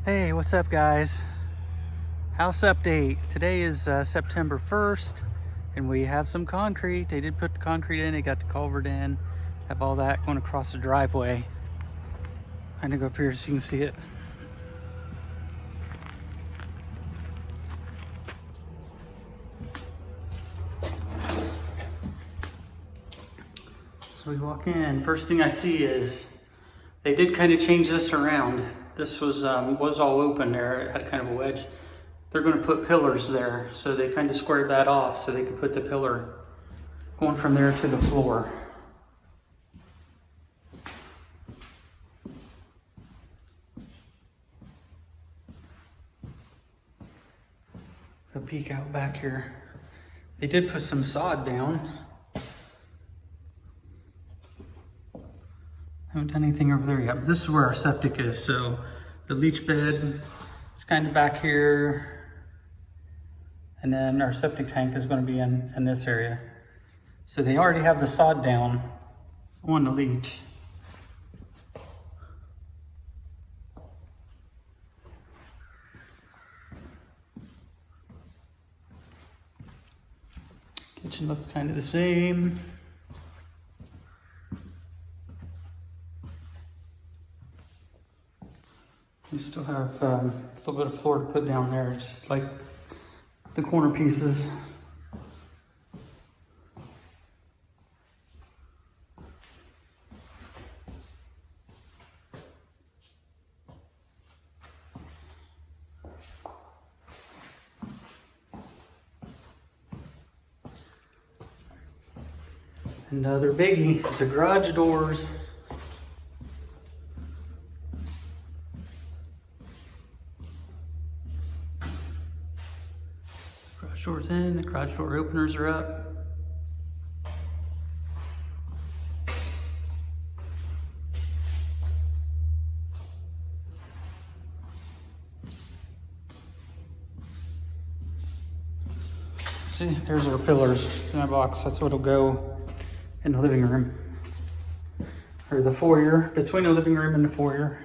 Hey, what's up guys? House update. Today is September 1st and we have some concrete. They did put the concrete in, they got the culvert in, have all that going across the driveway. I'm gonna go up here so you can see it. So we walk in, first thing I see is they did kind of change this around. This was all open there, it had kind of a wedge. They're gonna put pillars there, so they kind of squared that off so they could put the pillar going from there to the floor. A peek out back here. They did put some sod down. Haven't done anything over there yet, but this is where our septic is. So the leach bed is kind of back here. And then our septic tank is going to be in this area. So they already have the sod down on the leach. Kitchen looks kind of the same. We still have a little bit of floor to put down there, just like the corner pieces. Another biggie is the garage doors. Garage doors in, the garage door openers are up. See, there's our pillars in that box. That's what'll go in the living room. Or the foyer, between the living room and the foyer.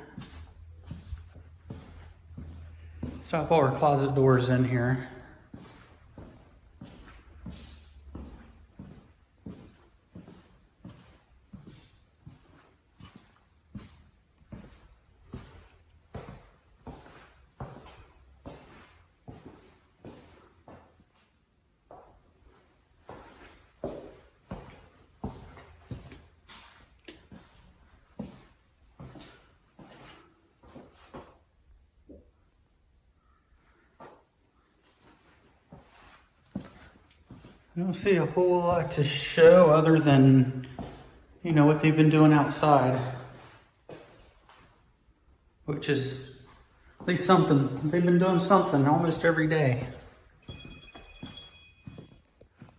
Stop all our closet doors in here. I don't see a whole lot to show other than, you know, what they've been doing outside. Which is at least something. They've been doing something almost every day.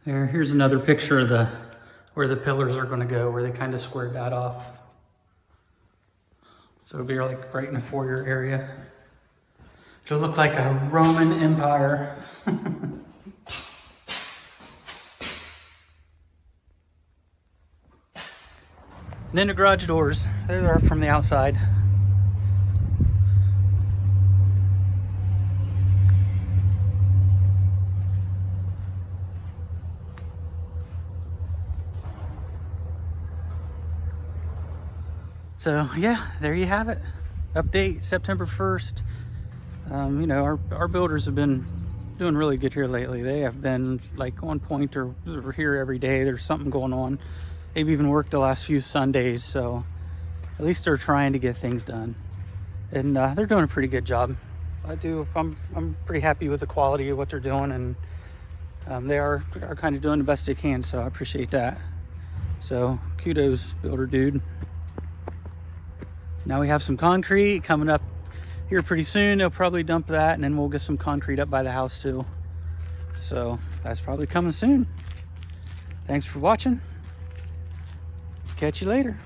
Here's another picture of where the pillars are going to go, where they kind of squared that off. So it'll be like right in the foyer area. It'll look like a Roman Empire. And then the garage doors, they are from the outside. So yeah, there you have it. Update September 1st. You know, our builders have been doing really good here lately. They have been like on point, or we're here every day. There's something going on. They've even worked the last few Sundays, so at least they're trying to get things done. And they're doing a pretty good job. I'm pretty happy with the quality of what they're doing, and they are kind of doing the best they can, so I appreciate that. So kudos, builder dude. Now we have some concrete coming up here pretty soon. They'll probably dump that, and then we'll get some concrete up by the house too. So that's probably coming soon. Thanks for watching. Catch you later.